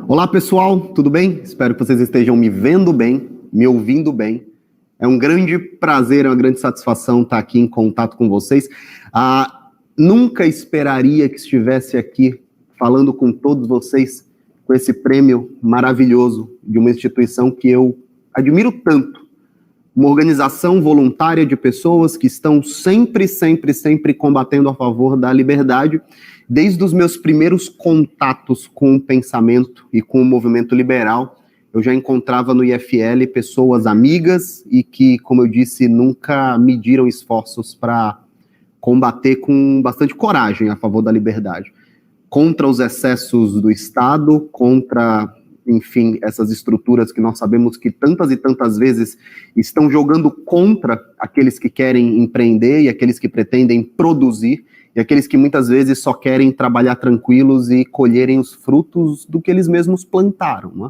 Olá pessoal, tudo bem? Espero que vocês estejam me vendo bem, me ouvindo bem. É um grande prazer, é uma grande satisfação estar aqui em contato com vocês. Nunca esperaria que estivesse aqui falando com todos vocês com esse prêmio maravilhoso de uma instituição que eu admiro tanto. Uma organização voluntária de pessoas que estão sempre combatendo a favor da liberdade. Desde os meus primeiros contatos com o pensamento e com o movimento liberal, eu já encontrava no IFL pessoas amigas e que, como eu disse, nunca mediram esforços para combater com bastante coragem a favor da liberdade. Contra os excessos do Estado, contra, enfim, essas estruturas que nós sabemos que tantas e tantas vezes estão jogando contra aqueles que querem empreender e aqueles que pretendem produzir, e aqueles que muitas vezes só querem trabalhar tranquilos e colherem os frutos do que eles mesmos plantaram, né?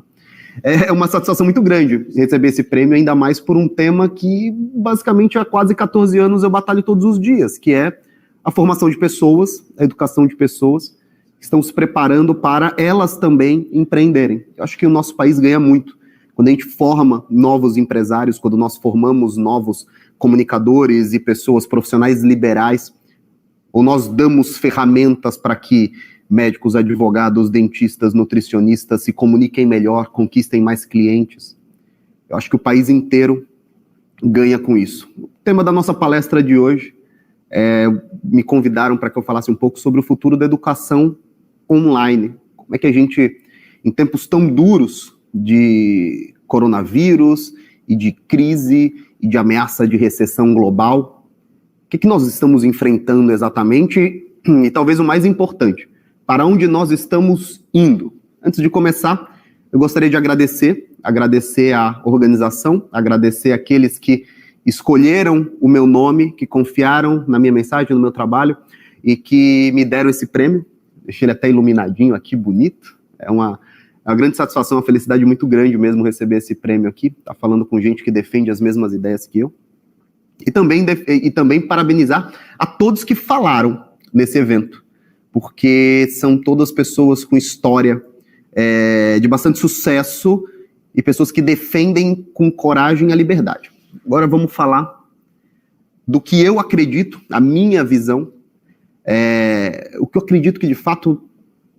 É uma satisfação muito grande receber esse prêmio, ainda mais por um tema que, basicamente, há quase 14 anos eu batalho todos os dias, que é a formação de pessoas, a educação de pessoas que estão se preparando para elas também empreenderem. Eu acho que o nosso país ganha muito quando a gente forma novos empresários, quando nós formamos novos comunicadores e pessoas profissionais liberais, ou nós damos ferramentas para que médicos, advogados, dentistas, nutricionistas se comuniquem melhor, conquistem mais clientes. Eu acho que o país inteiro ganha com isso. O tema da nossa palestra de hoje me convidaram para que eu falasse um pouco sobre o futuro da educação online. Como é que a gente, em tempos tão duros de coronavírus e de crise e de ameaça de recessão global, o que nós estamos enfrentando exatamente? E talvez o mais importante, para onde nós estamos indo? Antes de começar, eu gostaria de agradecer a organização, agradecer aqueles que escolheram o meu nome, que confiaram na minha mensagem, no meu trabalho, e que me deram esse prêmio. Deixei ele até iluminadinho aqui, bonito. É uma grande satisfação, uma felicidade muito grande mesmo receber esse prêmio aqui. Tá falando com gente que defende as mesmas ideias que eu. E também parabenizar a todos que falaram nesse evento, porque são todas pessoas com história de bastante sucesso e pessoas que defendem com coragem a liberdade. Agora vamos falar do que eu acredito, a minha visão, o que eu acredito que de fato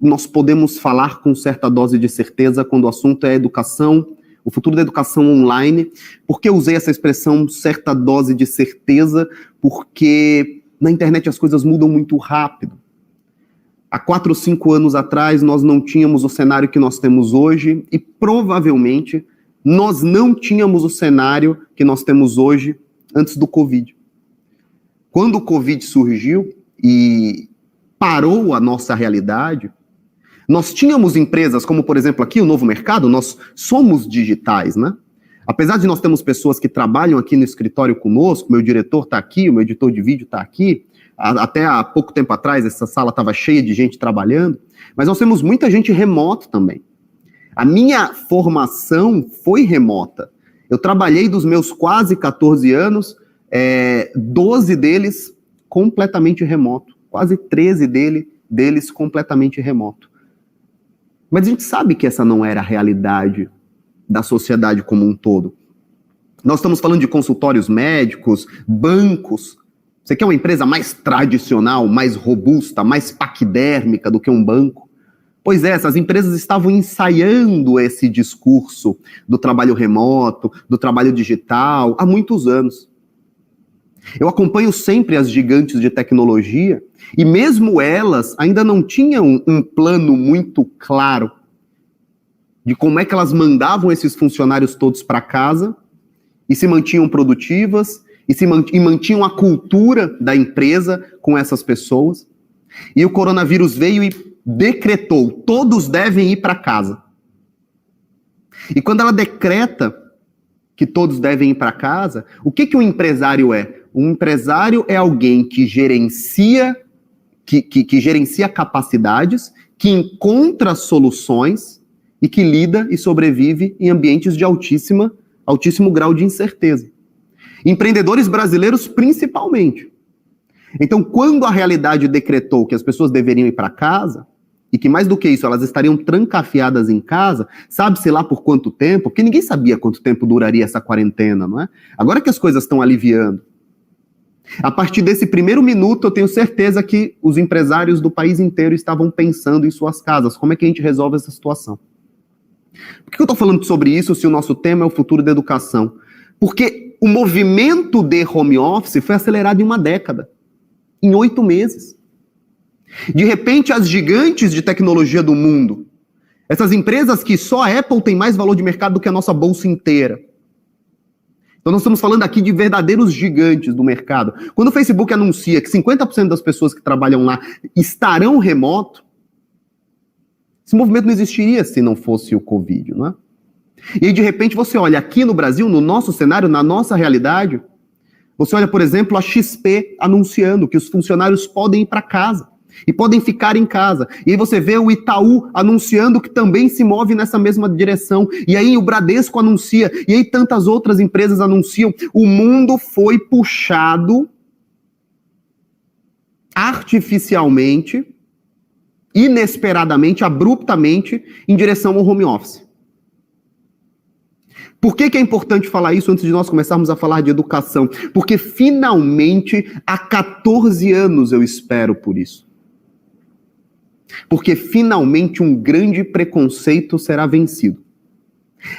nós podemos falar com certa dose de certeza quando o assunto é educação, o futuro da educação online. Por que eu usei essa expressão certa dose de certeza? Porque na internet as coisas mudam muito rápido. Há 4 ou 5 anos atrás nós não tínhamos o cenário que nós temos hoje e provavelmente nós não tínhamos o cenário que nós temos hoje antes do Covid. Quando o Covid surgiu e parou a nossa realidade, nós tínhamos empresas como, por exemplo, aqui o Novo Mercado, nós somos digitais, né? Apesar de nós termos pessoas que trabalham aqui no escritório conosco, meu diretor está aqui, o meu editor de vídeo está aqui, até há pouco tempo atrás essa sala estava cheia de gente trabalhando, mas nós temos muita gente remota também. A minha formação foi remota. Eu trabalhei dos meus quase 14 anos, 12 deles completamente remoto, quase 13 deles completamente remoto. Mas a gente sabe que essa não era a realidade da sociedade como um todo. Nós estamos falando de consultórios médicos, bancos. Você quer uma empresa mais tradicional, mais robusta, mais paquidérmica do que um banco? Pois é, essas empresas estavam ensaiando esse discurso do trabalho remoto, do trabalho digital, há muitos anos. Eu acompanho sempre as gigantes de tecnologia e mesmo elas ainda não tinham um plano muito claro de como é que elas mandavam esses funcionários todos para casa e se mantinham produtivas e mantinham a cultura da empresa com essas pessoas. E o coronavírus veio e decretou, todos devem ir para casa. E quando ela decreta que todos devem ir para casa, o que um empresário é? Um empresário é alguém que gerencia capacidades, que encontra soluções e que lida e sobrevive em ambientes de altíssimo grau de incerteza. Empreendedores brasileiros, principalmente. Então, quando a realidade decretou que as pessoas deveriam ir para casa, e que mais do que isso, elas estariam trancafiadas em casa, sabe-se lá por quanto tempo, porque ninguém sabia quanto tempo duraria essa quarentena, não é? Agora que as coisas estão aliviando. A partir desse primeiro minuto, eu tenho certeza que os empresários do país inteiro estavam pensando em suas casas. Como é que a gente resolve essa situação? Por que eu estou falando sobre isso se o nosso tema é o futuro da educação? Porque o movimento de home office foi acelerado em uma década, em 8 meses. De repente, as gigantes de tecnologia do mundo, essas empresas que só a Apple tem mais valor de mercado do que a nossa bolsa inteira. Então nós estamos falando aqui de verdadeiros gigantes do mercado. Quando o Facebook anuncia que 50% das pessoas que trabalham lá estarão remoto, esse movimento não existiria se não fosse o Covid, não é? E aí, de repente, você olha aqui no Brasil, no nosso cenário, na nossa realidade, você olha, por exemplo, a XP anunciando que os funcionários podem ir para casa e podem ficar em casa. E aí você vê o Itaú anunciando que também se move nessa mesma direção. E aí o Bradesco anuncia, e aí tantas outras empresas anunciam. O mundo foi puxado artificialmente, inesperadamente, abruptamente, em direção ao home office. Por que é importante falar isso antes de nós começarmos a falar de educação? Porque finalmente, há 14 anos eu espero por isso. Porque finalmente um grande preconceito será vencido.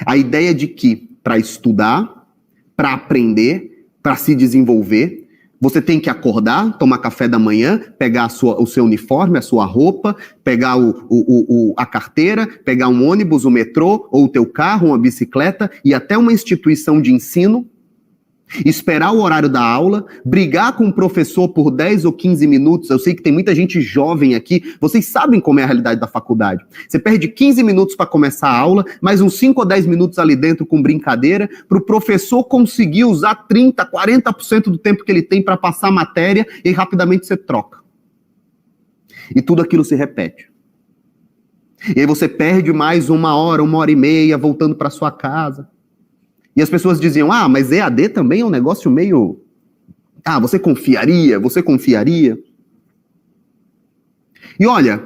A ideia de que para estudar, para aprender, para se desenvolver, você tem que acordar, tomar café da manhã, pegar o seu uniforme, a sua roupa, pegar a carteira, pegar um ônibus, o metrô, ou o teu carro, uma bicicleta, e até uma instituição de ensino, esperar o horário da aula, brigar com o professor por 10 ou 15 minutos. Eu sei que tem muita gente jovem aqui, vocês sabem como é a realidade da faculdade. Você perde 15 minutos para começar a aula, mais uns 5 ou 10 minutos ali dentro com brincadeira, para o professor conseguir usar 30%, 40% do tempo que ele tem para passar a matéria, e rapidamente você troca. E tudo aquilo se repete. E aí você perde mais 1 hora e meia voltando para sua casa. E as pessoas diziam, mas EAD também é um negócio meio... você confiaria? E olha,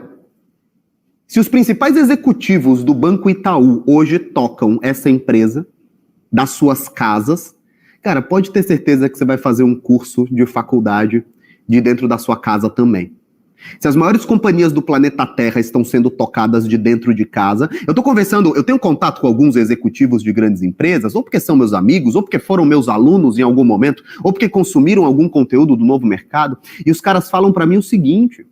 se os principais executivos do Banco Itaú hoje tocam essa empresa das suas casas, cara, pode ter certeza que você vai fazer um curso de faculdade de dentro da sua casa também. Se as maiores companhias do planeta Terra estão sendo tocadas de dentro de casa, eu tenho contato com alguns executivos de grandes empresas, ou porque são meus amigos, ou porque foram meus alunos em algum momento, ou porque consumiram algum conteúdo do novo mercado, e os caras falam para mim o seguinte: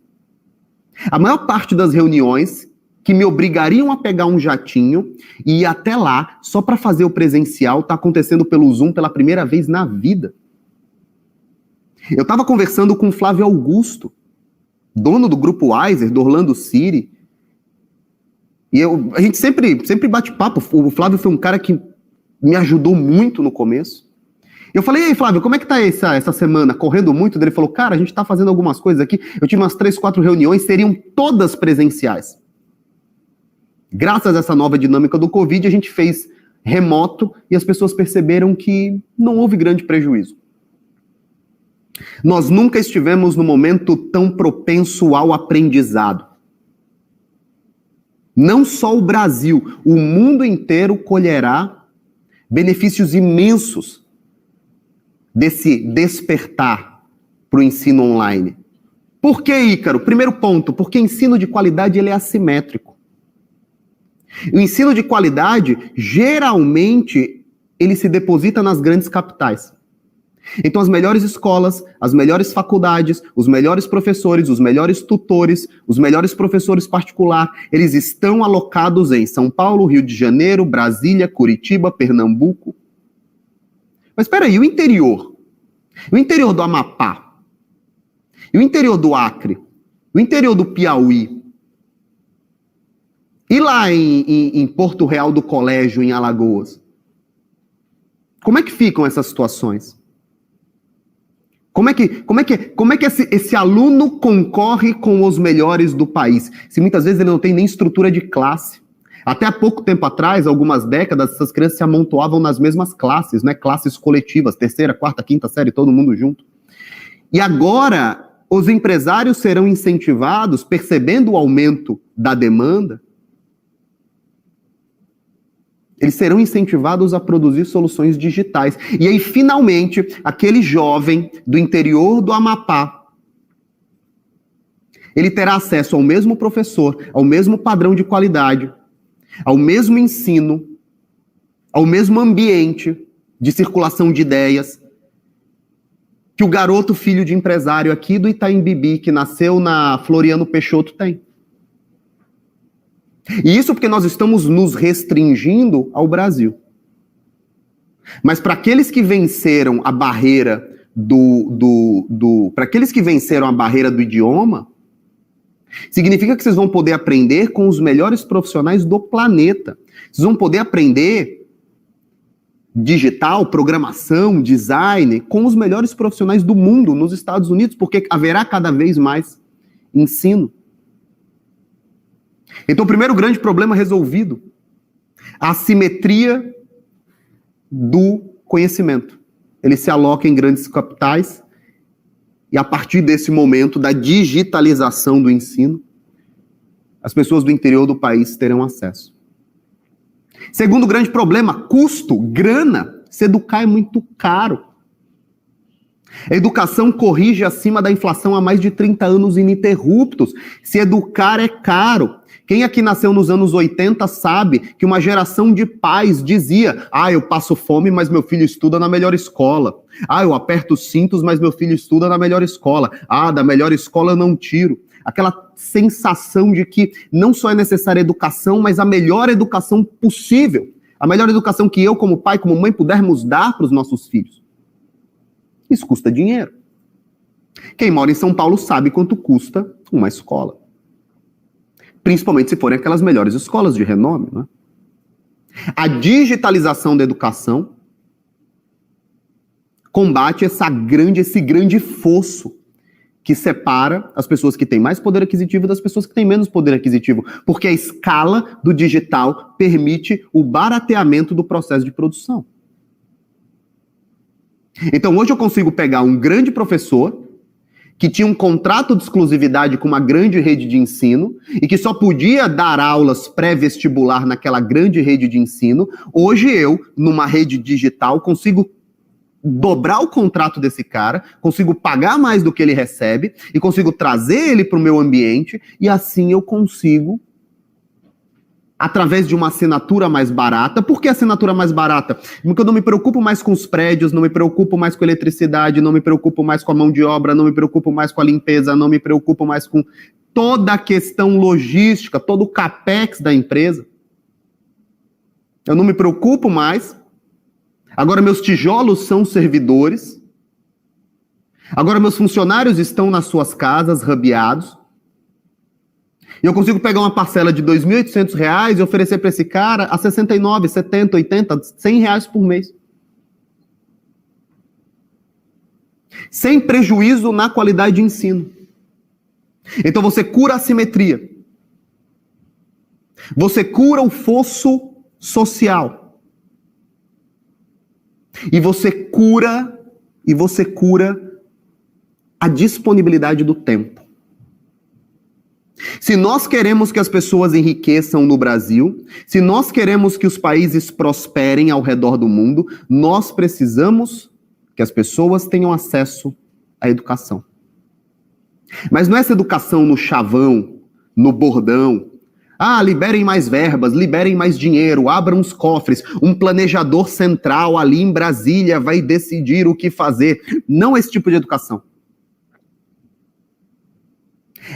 a maior parte das reuniões que me obrigariam a pegar um jatinho e ir até lá só para fazer o presencial está acontecendo pelo Zoom pela primeira vez na vida. Eu estava conversando com o Flávio Augusto, dono do grupo Weiser, do Orlando City, e a gente sempre bate papo. O Flávio foi um cara que me ajudou muito no começo. Eu falei, e aí, Flávio, como é que tá essa semana? Correndo muito? Ele falou, cara, a gente tá fazendo algumas coisas aqui. Eu tive umas 3, 4 reuniões, seriam todas presenciais. Graças a essa nova dinâmica do Covid, a gente fez remoto e as pessoas perceberam que não houve grande prejuízo. Nós nunca estivemos num momento tão propenso ao aprendizado. Não só o Brasil, o mundo inteiro colherá benefícios imensos desse despertar para o ensino online. Por que, Ícaro? Primeiro ponto, porque ensino de qualidade ele é assimétrico. O ensino de qualidade, geralmente, ele se deposita nas grandes capitais. Então as melhores escolas, as melhores faculdades, os melhores professores, os melhores tutores, os melhores professores particular, eles estão alocados em São Paulo, Rio de Janeiro, Brasília, Curitiba, Pernambuco. Mas espera aí, o interior? O interior do Amapá? E o interior do Acre? O interior do Piauí? E lá em Porto Real do Colégio, em Alagoas? Como é que ficam essas situações? Como é que esse aluno concorre com os melhores do país? Se muitas vezes ele não tem nem estrutura de classe. Até há pouco tempo atrás, algumas décadas, essas crianças se amontoavam nas mesmas classes, né? Classes coletivas, 3ª, 4ª, 5ª série, todo mundo junto. E agora, os empresários serão incentivados, percebendo o aumento da demanda, eles serão incentivados a produzir soluções digitais. E aí, finalmente, aquele jovem do interior do Amapá, ele terá acesso ao mesmo professor, ao mesmo padrão de qualidade, ao mesmo ensino, ao mesmo ambiente de circulação de ideias, que o garoto filho de empresário aqui do Itaim Bibi, que nasceu na Floriano Peixoto, tem. E isso porque nós estamos nos restringindo ao Brasil. Mas para aqueles que venceram a barreira para aqueles que venceram a barreira do idioma, significa que vocês vão poder aprender com os melhores profissionais do planeta. Vocês vão poder aprender digital, programação, design, com os melhores profissionais do mundo nos Estados Unidos, porque haverá cada vez mais ensino. Então, o primeiro grande problema resolvido, a assimetria do conhecimento. Ele se aloca em grandes capitais e a partir desse momento da digitalização do ensino, as pessoas do interior do país terão acesso. Segundo grande problema, custo, grana. Se educar é muito caro. A educação corrige acima da inflação há mais de 30 anos ininterruptos. Se educar é caro. Quem aqui nasceu nos anos 80 sabe que uma geração de pais dizia: eu passo fome, mas meu filho estuda na melhor escola. Eu aperto os cintos, mas meu filho estuda na melhor escola. Da melhor escola eu não tiro. Aquela sensação de que não só é necessária educação, mas a melhor educação possível. A melhor educação que eu, como pai, como mãe, pudermos dar para os nossos filhos. Isso custa dinheiro. Quem mora em São Paulo sabe quanto custa uma escola. Principalmente se forem aquelas melhores escolas de renome, né? A digitalização da educação combate esse grande fosso que separa as pessoas que têm mais poder aquisitivo das pessoas que têm menos poder aquisitivo, porque a escala do digital permite o barateamento do processo de produção. Então hoje eu consigo pegar um grande professor que tinha um contrato de exclusividade com uma grande rede de ensino e que só podia dar aulas pré-vestibular naquela grande rede de ensino. Hoje eu, numa rede digital, consigo dobrar o contrato desse cara, consigo pagar mais do que ele recebe e consigo trazer ele para o meu ambiente e assim eu consigo, através de uma assinatura mais barata. Por que assinatura mais barata? Porque eu não me preocupo mais com os prédios, não me preocupo mais com a eletricidade, não me preocupo mais com a mão de obra, não me preocupo mais com a limpeza, não me preocupo mais com toda a questão logística, todo o capex da empresa. Eu não me preocupo mais. Agora meus tijolos são servidores. Agora meus funcionários estão nas suas casas, rabiados. E eu consigo pegar uma parcela de R$ 2.800 e oferecer para esse cara a 69, 70, 80, R$100 por mês. Sem prejuízo na qualidade de ensino. Então você cura a assimetria. Você cura o fosso social. E você cura a disponibilidade do tempo. Se nós queremos que as pessoas enriqueçam no Brasil, se nós queremos que os países prosperem ao redor do mundo, nós precisamos que as pessoas tenham acesso à educação. Mas não é essa educação no chavão, no bordão. Liberem mais verbas, liberem mais dinheiro, abram os cofres, um planejador central ali em Brasília vai decidir o que fazer. Não esse tipo de educação.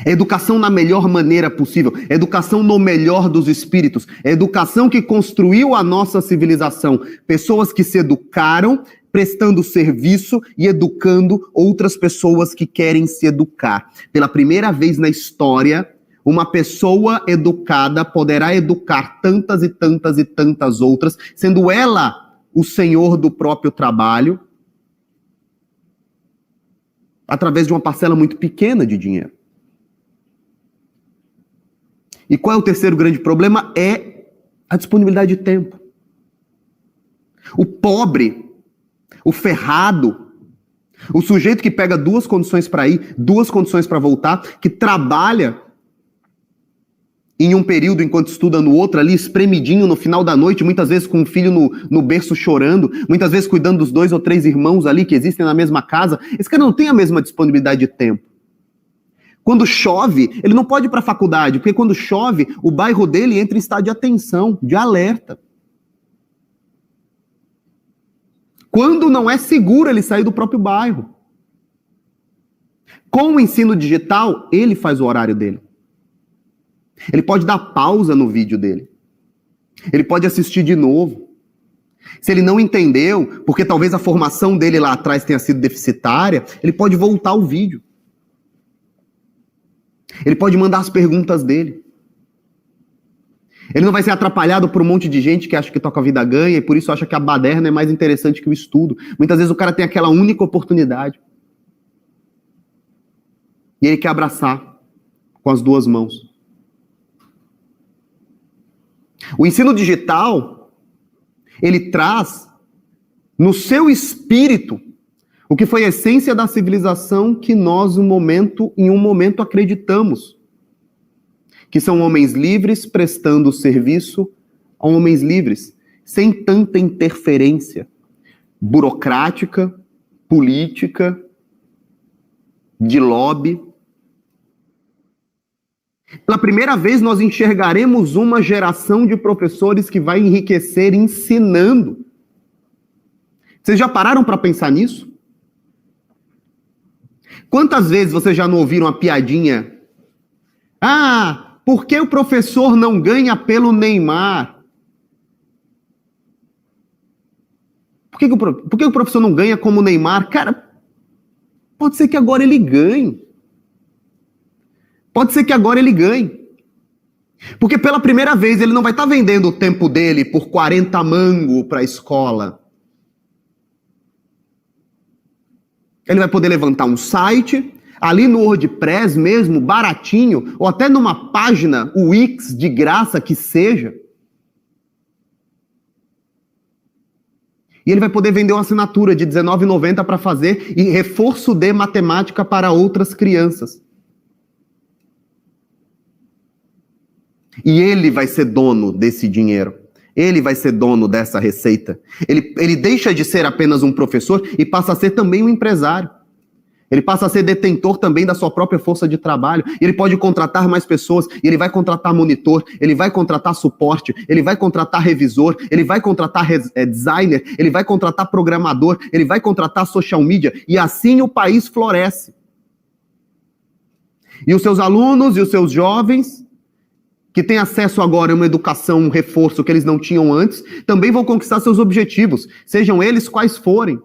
Educação na melhor maneira possível, educação no melhor dos espíritos, educação que construiu a nossa civilização, pessoas que se educaram, prestando serviço e educando outras pessoas que querem se educar. Pela primeira vez na história, uma pessoa educada poderá educar tantas e tantas e tantas outras, sendo ela o senhor do próprio trabalho, através de uma parcela muito pequena de dinheiro. E qual é o terceiro grande problema? É a disponibilidade de tempo. O pobre, o ferrado, O sujeito que pega 2 condições para ir, 2 condições para voltar, que trabalha em um período enquanto estuda no outro ali, espremidinho no final da noite, muitas vezes com um filho no berço chorando, muitas vezes cuidando dos 2 ou 3 irmãos ali que existem na mesma casa. Esse cara não tem a mesma disponibilidade de tempo. Quando chove, ele não pode ir para a faculdade, porque quando chove, o bairro dele entra em estado de atenção, de alerta. Quando não é seguro ele sair do próprio bairro. Com o ensino digital, ele faz o horário dele. Ele pode dar pausa no vídeo dele. Ele pode assistir de novo. Se ele não entendeu, porque talvez a formação dele lá atrás tenha sido deficitária, ele pode voltar ao vídeo. Ele pode mandar as perguntas dele. Ele não vai ser atrapalhado por um monte de gente que acha que toca a vida ganha e por isso acha que a baderna é mais interessante que o estudo. Muitas vezes o cara tem aquela única oportunidade. E ele quer abraçar com as 2 mãos. O ensino digital, ele traz no seu espírito o que foi a essência da civilização que nós, em um momento, acreditamos. Que são homens livres prestando serviço a homens livres, sem tanta interferência burocrática, política, de lobby. Pela primeira vez, nós enxergaremos uma geração de professores que vai enriquecer ensinando. Vocês já pararam para pensar nisso? Quantas vezes vocês já não ouviram a piadinha? Ah, por que o professor não ganha pelo Neymar? Por que o professor não ganha como o Neymar? Cara, pode ser que agora ele ganhe. Pode ser que agora ele ganhe. Porque pela primeira vez ele não vai estar vendendo o tempo dele por 40 mangos para a escola. Ele vai poder levantar um site, ali no WordPress mesmo, baratinho, ou até numa página Wix de graça que seja. E ele vai poder vender uma assinatura de R$19,90 para fazer e reforço de matemática para outras crianças. E ele vai ser dono desse dinheiro. Ele vai ser dono dessa receita. Ele deixa de ser apenas um professor e passa a ser também um empresário. Ele passa a ser detentor também da sua própria força de trabalho. Ele pode contratar mais pessoas, e ele vai contratar monitor, ele vai contratar suporte, ele vai contratar revisor, ele vai contratar designer, ele vai contratar programador, ele vai contratar social media, e assim o país floresce. E os seus alunos e os seus jovens, que têm acesso agora a uma educação, um reforço que eles não tinham antes, também vão conquistar seus objetivos, sejam eles quais forem.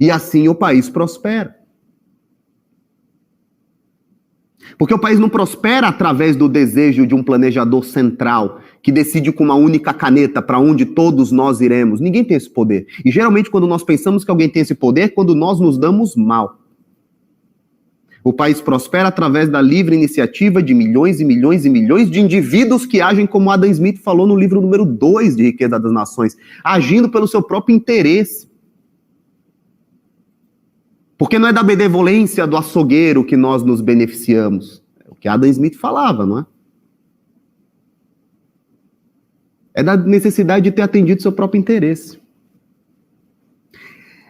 E assim o país prospera. Porque o país não prospera através do desejo de um planejador central que decide com uma única caneta para onde todos nós iremos. Ninguém tem esse poder. E geralmente quando nós pensamos que alguém tem esse poder, é quando nós nos damos mal. O país prospera através da livre iniciativa de milhões e milhões e milhões de indivíduos que agem como Adam Smith falou no livro número 2 de Riqueza das Nações, agindo pelo seu próprio interesse. Porque não é da benevolência do açougueiro que nós nos beneficiamos. É o que Adam Smith falava, não é? É da necessidade de ter atendido seu próprio interesse.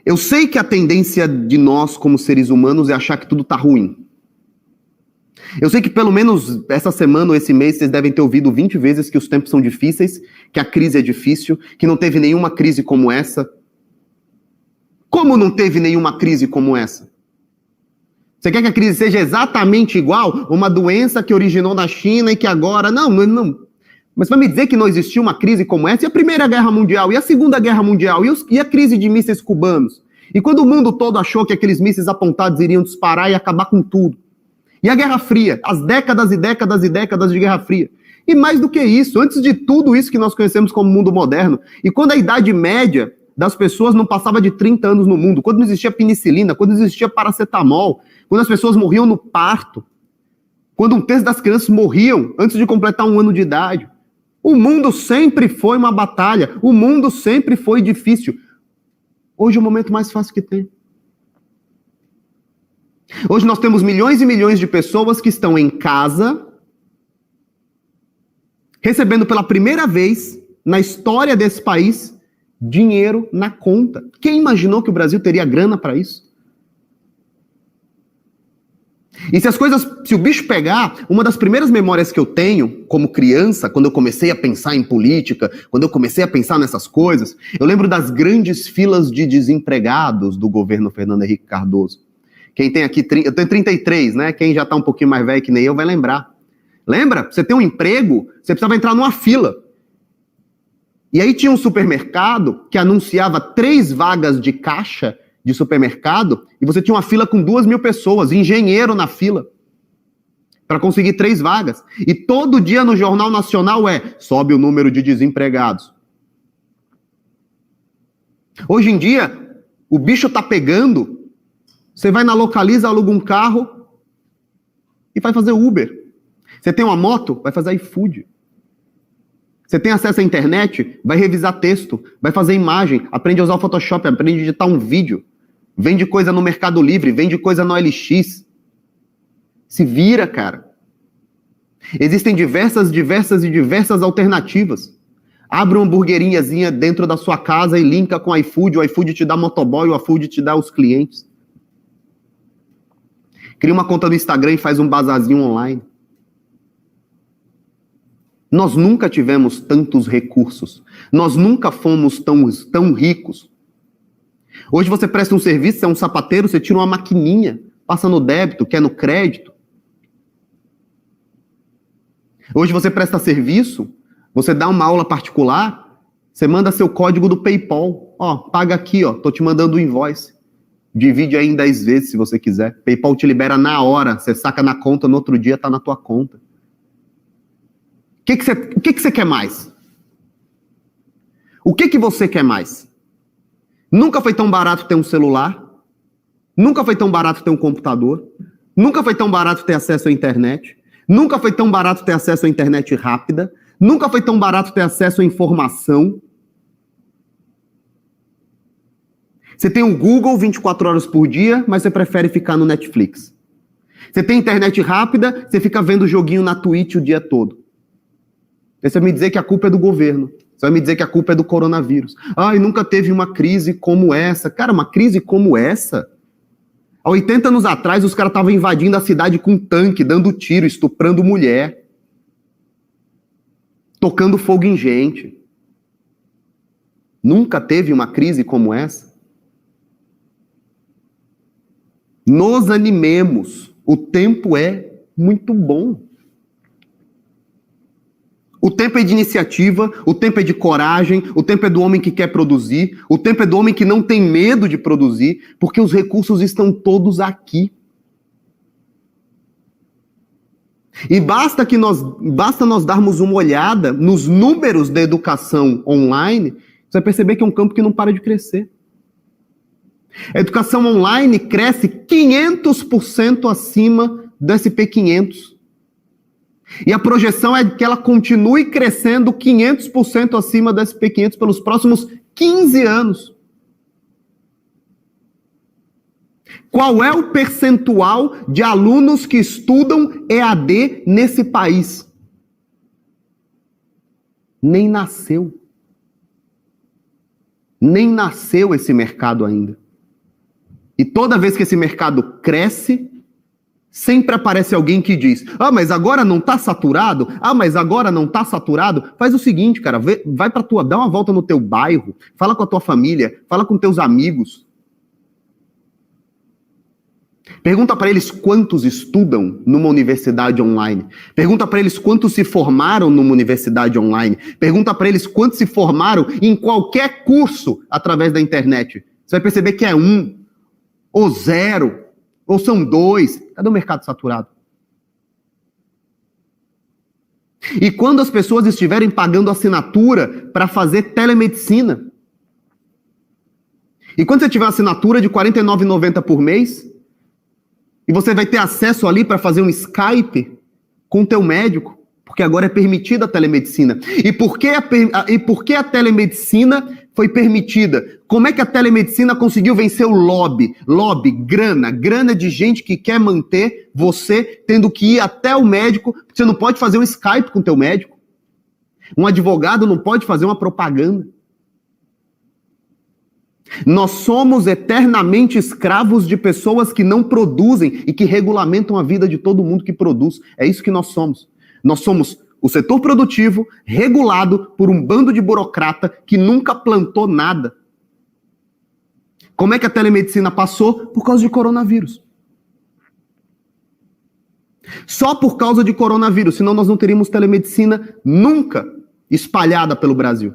Eu sei que a tendência de nós, como seres humanos, é achar que tudo está ruim. Eu sei que pelo menos essa semana ou esse mês vocês devem ter ouvido 20 vezes que os tempos são difíceis, que a crise é difícil, que não teve nenhuma crise como essa. Como não teve nenhuma crise como essa? Você quer que a crise seja exatamente igual? Uma doença que originou na China e que agora... Não. Mas vai me dizer que não existiu uma crise como essa? E a Primeira Guerra Mundial? E a Segunda Guerra Mundial? E a crise de mísseis cubanos? E quando o mundo todo achou que aqueles mísseis apontados iriam disparar e acabar com tudo? E a Guerra Fria? As décadas e décadas e décadas de Guerra Fria? E mais do que isso, antes de tudo isso que nós conhecemos como mundo moderno, e quando a Idade Média das pessoas não passava de 30 anos no mundo, quando não existia penicilina, quando não existia paracetamol, quando as pessoas morriam no parto, quando 1/3 das crianças morriam antes de completar 1 ano de idade. O mundo sempre foi uma batalha, o mundo sempre foi difícil. Hoje é o momento mais fácil que tem. Hoje nós temos milhões e milhões de pessoas que estão em casa, recebendo pela primeira vez na história desse país dinheiro na conta. Quem imaginou que o Brasil teria grana para isso? E se o bicho pegar, uma das primeiras memórias que eu tenho como criança, quando eu comecei a pensar em política, quando eu comecei a pensar nessas coisas, eu lembro das grandes filas de desempregados do governo Fernando Henrique Cardoso. Quem tem aqui, eu tenho 33, né? Quem já está um pouquinho mais velho que nem eu vai lembrar. Lembra? Você tem um emprego, você precisava entrar numa fila. E aí tinha um supermercado que anunciava 3 vagas de caixa de supermercado e você tinha uma fila com 2.000 pessoas, engenheiro na fila, para conseguir 3 vagas. E todo dia no Jornal Nacional sobe o número de desempregados. Hoje em dia, o bicho tá pegando, você vai na Localiza, aluga um carro e vai fazer Uber. Você tem uma moto, vai fazer iFood. Você tem acesso à internet, vai revisar texto, vai fazer imagem, aprende a usar o Photoshop, aprende a editar um vídeo. Vende coisa no Mercado Livre, vende coisa no OLX. Se vira, cara. Existem diversas alternativas. Abre uma hamburguerinhazinha dentro da sua casa e linka com o iFood te dá motoboy, o iFood te dá os clientes. Cria uma conta no Instagram e faz um bazarzinho online. Nós nunca tivemos tantos recursos. Nós nunca fomos tão ricos. Hoje você presta um serviço, você é um sapateiro, você tira uma maquininha, passa no débito, quer no crédito. Hoje você presta serviço, você dá uma aula particular, você manda seu código do PayPal. Paga aqui, tô te mandando o invoice. Divide aí em 10 vezes se você quiser. PayPal te libera na hora, você saca na conta, no outro dia tá na tua conta. O que você quer mais? O que você quer mais? Nunca foi tão barato ter um celular. Nunca foi tão barato ter um computador. Nunca foi tão barato ter acesso à internet. Nunca foi tão barato ter acesso à internet rápida. Nunca foi tão barato ter acesso à informação. Você tem o Google 24 horas por dia, mas você prefere ficar no Netflix. Você tem internet rápida, você fica vendo joguinho na Twitch o dia todo. Aí você vai me dizer que a culpa é do governo. Você vai me dizer que a culpa é do coronavírus. E nunca teve uma crise como essa. Cara, uma crise como essa? Há 80 anos atrás, os caras estavam invadindo a cidade com tanque, dando tiro, estuprando mulher. Tocando fogo em gente. Nunca teve uma crise como essa? Nos animemos. O tempo é muito bom. O tempo é de iniciativa, o tempo é de coragem, o tempo é do homem que quer produzir, o tempo é do homem que não tem medo de produzir, porque os recursos estão todos aqui. E basta nós darmos uma olhada nos números da educação online, você vai perceber que é um campo que não para de crescer. A educação online cresce 500% acima do SP 500. E a projeção é que ela continue crescendo 500% acima do SP 500 pelos próximos 15 anos. Qual é o percentual de alunos que estudam EAD nesse país? Nem nasceu. Nem nasceu esse mercado ainda. E toda vez que esse mercado cresce, sempre aparece alguém que diz, mas agora não tá saturado? Mas agora não tá saturado? Faz o seguinte, cara, vai pra dá uma volta no teu bairro, fala com a tua família, fala com teus amigos. Pergunta para eles quantos estudam numa universidade online. Pergunta para eles quantos se formaram numa universidade online. Pergunta para eles quantos se formaram em qualquer curso através da internet. Você vai perceber que é 1, ou 0, ou são 2. Cadê o mercado saturado? E quando as pessoas estiverem pagando assinatura para fazer telemedicina? E quando você tiver assinatura de R$ 49,90 por mês, e você vai ter acesso ali para fazer um Skype com o teu médico, porque agora é permitida a telemedicina. E por que a telemedicina foi permitida. Como é que a telemedicina conseguiu vencer o lobby? Lobby, grana de gente que quer manter você tendo que ir até o médico, porque você não pode fazer um Skype com o teu médico. Um advogado não pode fazer uma propaganda. Nós somos eternamente escravos de pessoas que não produzem e que regulamentam a vida de todo mundo que produz. É isso que nós somos. Nós somos o setor produtivo regulado por um bando de burocrata que nunca plantou nada. Como é que a telemedicina passou? Por causa de coronavírus. Só por causa de coronavírus, senão nós não teríamos telemedicina nunca espalhada pelo Brasil.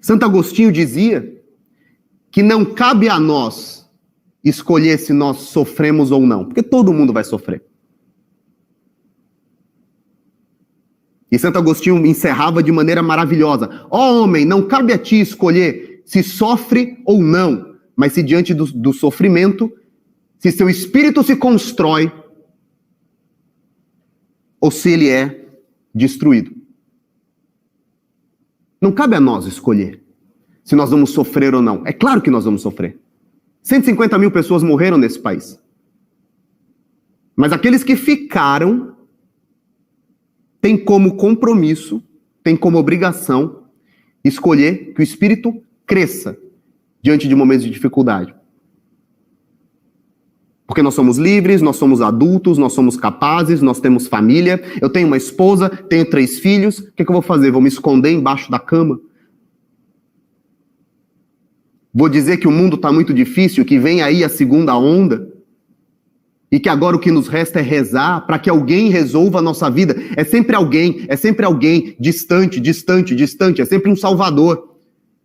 Santo Agostinho dizia que não cabe a nós escolher se nós sofremos ou não, porque todo mundo vai sofrer. E Santo Agostinho encerrava de maneira maravilhosa: ó homem, não cabe a ti escolher se sofre ou não, mas se diante do sofrimento, se seu espírito se constrói ou se ele é destruído. Não cabe a nós escolher se nós vamos sofrer ou não. É claro que nós vamos sofrer. 150 mil pessoas morreram nesse país. Mas aqueles que ficaram têm como compromisso, têm como obrigação escolher que o espírito cresça diante de momentos de dificuldade. Porque nós somos livres, nós somos adultos, nós somos capazes, nós temos família. Eu tenho uma esposa, tenho 3 filhos. O que eu vou fazer? Vou me esconder embaixo da cama? Vou dizer que o mundo está muito difícil, que vem aí a segunda onda? E que agora o que nos resta é rezar para que alguém resolva a nossa vida? É sempre alguém, distante, é sempre um salvador.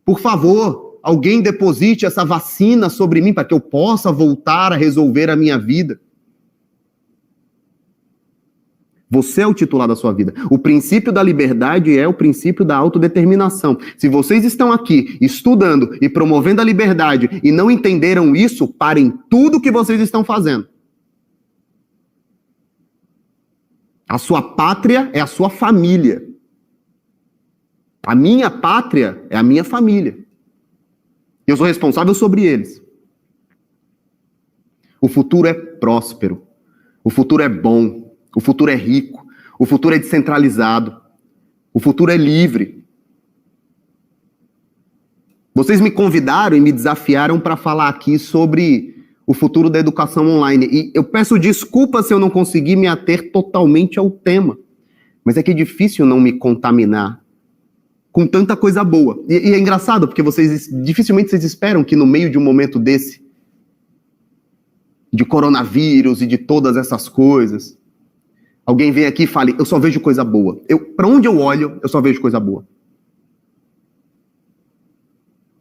Por favor, alguém deposite essa vacina sobre mim para que eu possa voltar a resolver a minha vida. Você é o titular da sua vida. O princípio da liberdade é o princípio da autodeterminação. Se vocês estão aqui estudando e promovendo a liberdade e não entenderam isso, parem tudo o que vocês estão fazendo. A sua pátria é a sua família. A minha pátria é a minha família. Eu sou responsável sobre eles. O futuro é próspero. O futuro é bom. O futuro é rico. O futuro é descentralizado. O futuro é livre. Vocês me convidaram e me desafiaram para falar aqui sobre o futuro da educação online. E eu peço desculpas se eu não conseguir me ater totalmente ao tema. Mas é que é difícil não me contaminar com tanta coisa boa. E é engraçado, porque dificilmente vocês esperam que no meio de um momento desse, de coronavírus e de todas essas coisas, alguém vem aqui e fale: eu só vejo coisa boa. Para onde eu olho, eu só vejo coisa boa.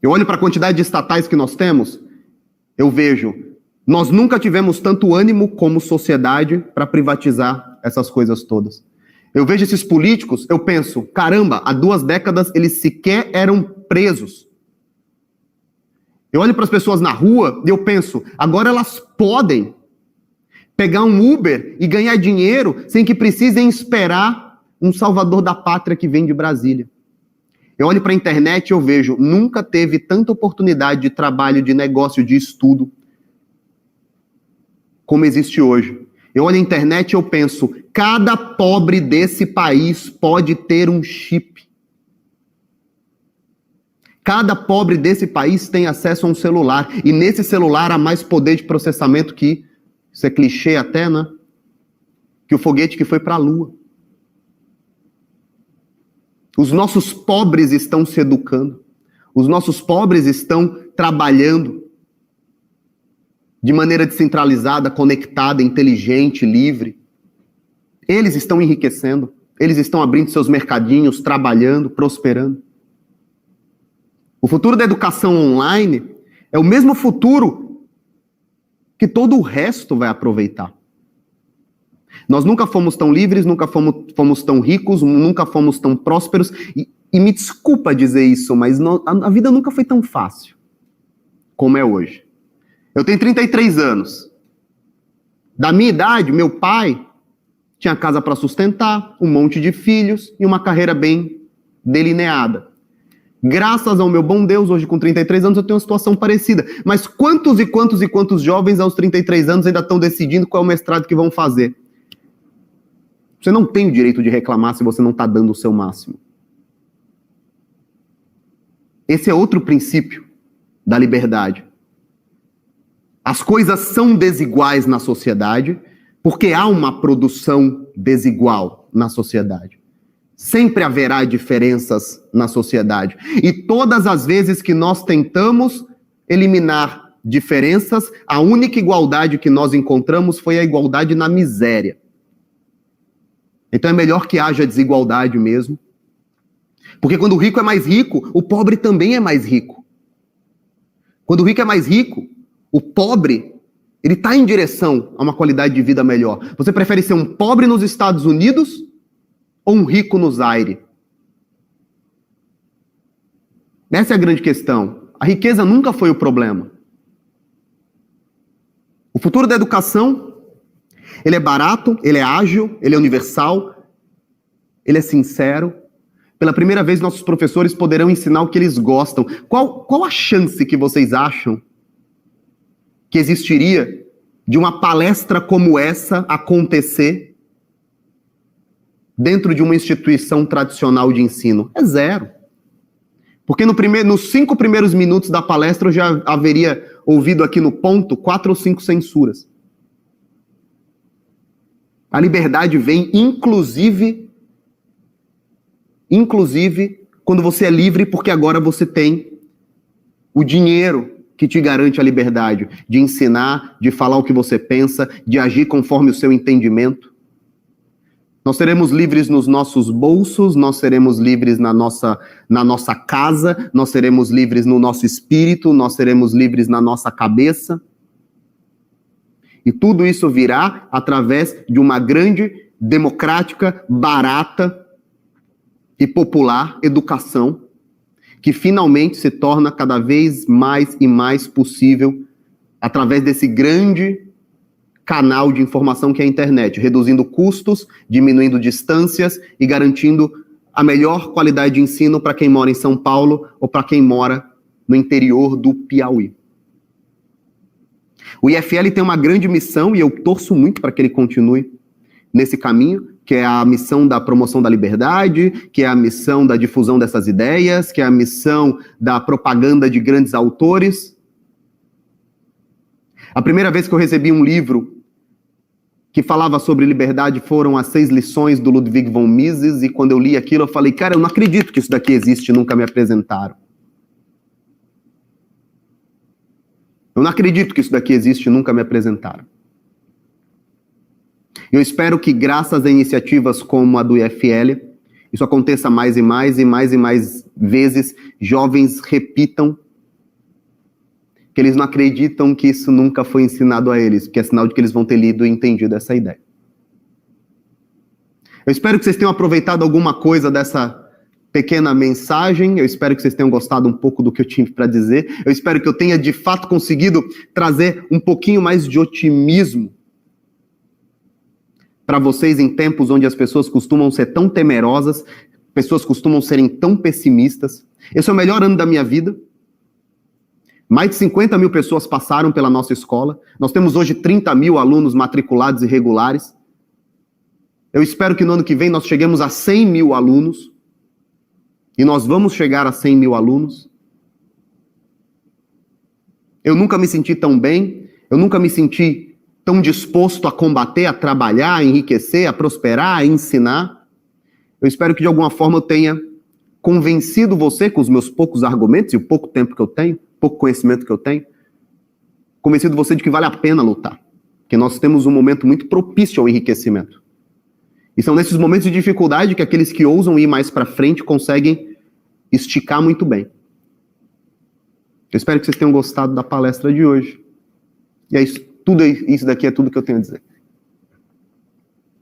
Eu olho para a quantidade de estatais que nós temos, eu vejo, nós nunca tivemos tanto ânimo como sociedade para privatizar essas coisas todas. Eu vejo esses políticos, eu penso, caramba, há 2 décadas eles sequer eram presos. Eu olho para as pessoas na rua e eu penso, agora elas podem pegar um Uber e ganhar dinheiro sem que precisem esperar um salvador da pátria que vem de Brasília. Eu olho para a internet e eu vejo, nunca teve tanta oportunidade de trabalho, de negócio, de estudo como existe hoje. Eu olho a internet e eu penso, cada pobre desse país pode ter um chip. Cada pobre desse país tem acesso a um celular. E nesse celular há mais poder de processamento que, isso é clichê até, né? Que o foguete que foi para a Lua. Os nossos pobres estão se educando. Os nossos pobres estão trabalhando de maneira descentralizada, conectada, inteligente, livre. Eles estão enriquecendo. Eles estão abrindo seus mercadinhos, trabalhando, prosperando. O futuro da educação online é o mesmo futuro que todo o resto vai aproveitar. Nós nunca fomos tão livres, nunca fomos tão ricos, nunca fomos tão prósperos. E me desculpa dizer isso, mas a vida nunca foi tão fácil como é hoje. Eu tenho 33 anos. Da minha idade, meu pai tinha casa para sustentar, um monte de filhos e uma carreira bem delineada. Graças ao meu bom Deus, hoje com 33 anos eu tenho uma situação parecida. Mas quantos e quantos e quantos jovens aos 33 anos ainda estão decidindo qual é o mestrado que vão fazer? Você não tem o direito de reclamar se você não está dando o seu máximo. Esse é outro princípio da liberdade. As coisas são desiguais na sociedade porque há uma produção desigual na sociedade. Sempre haverá diferenças na sociedade. E todas as vezes que nós tentamos eliminar diferenças, a única igualdade que nós encontramos foi a igualdade na miséria. Então é melhor que haja desigualdade mesmo. Porque quando o rico é mais rico, o pobre também é mais rico. Quando o rico é mais rico, o pobre, ele está em direção a uma qualidade de vida melhor. Você prefere ser um pobre nos Estados Unidos ou um rico no Zaire? Essa é a grande questão. A riqueza nunca foi o problema. O futuro da educação, ele é barato, ele é ágil, ele é universal, ele é sincero. Pela primeira vez, nossos professores poderão ensinar o que eles gostam. Qual a chance que vocês acham que existiria de uma palestra como essa acontecer dentro de uma instituição tradicional de ensino? É zero. Porque nos 5 primeiros minutos da palestra eu já haveria ouvido aqui no ponto 4 ou 5 censuras. A liberdade vem, inclusive, quando você é livre, porque agora você tem o dinheiro que te garante a liberdade de ensinar, de falar o que você pensa, de agir conforme o seu entendimento. Nós seremos livres nos nossos bolsos, nós seremos livres na nossa casa, nós seremos livres no nosso espírito, nós seremos livres na nossa cabeça. E tudo isso virá através de uma grande, democrática, barata e popular educação que finalmente se torna cada vez mais e mais possível através desse grande canal de informação que é a internet, reduzindo custos, diminuindo distâncias e garantindo a melhor qualidade de ensino para quem mora em São Paulo ou para quem mora no interior do Piauí. O IFL tem uma grande missão e eu torço muito para que ele continue nesse caminho, que é a missão da promoção da liberdade, que é a missão da difusão dessas ideias, que é a missão da propaganda de grandes autores. A primeira vez que eu recebi um livro que falava sobre liberdade foram as 6 lições do Ludwig von Mises, e quando eu li aquilo eu falei, cara, eu não acredito que isso daqui existe, nunca me apresentaram. Eu não acredito que isso daqui existe, nunca me apresentaram. Eu espero que, graças a iniciativas como a do IFL, isso aconteça mais e mais e mais e mais vezes, jovens repitam que eles não acreditam que isso nunca foi ensinado a eles, porque é sinal de que eles vão ter lido e entendido essa ideia. Eu espero que vocês tenham aproveitado alguma coisa dessa pequena mensagem, eu espero que vocês tenham gostado um pouco do que eu tive para dizer, eu espero que eu tenha de fato conseguido trazer um pouquinho mais de otimismo para vocês em tempos onde as pessoas costumam ser tão temerosas, pessoas costumam serem tão pessimistas. Esse é o melhor ano da minha vida. Mais de 50 mil pessoas passaram pela nossa escola. Nós temos hoje 30 mil alunos matriculados e regulares. Eu espero que no ano que vem nós cheguemos a 100 mil alunos. E nós vamos chegar a 100 mil alunos. Eu nunca me senti tão bem, eu nunca me senti tão disposto a combater, a trabalhar, a enriquecer, a prosperar, a ensinar. Eu espero que de alguma forma eu tenha convencido você com os meus poucos argumentos e o pouco tempo que eu tenho, pouco conhecimento que eu tenho, convencido você de que vale a pena lutar, que nós temos um momento muito propício ao enriquecimento. E são nesses momentos de dificuldade que aqueles que ousam ir mais para frente conseguem esticar muito bem. Eu espero que vocês tenham gostado da palestra de hoje. E é isso, tudo isso daqui é tudo que eu tenho a dizer.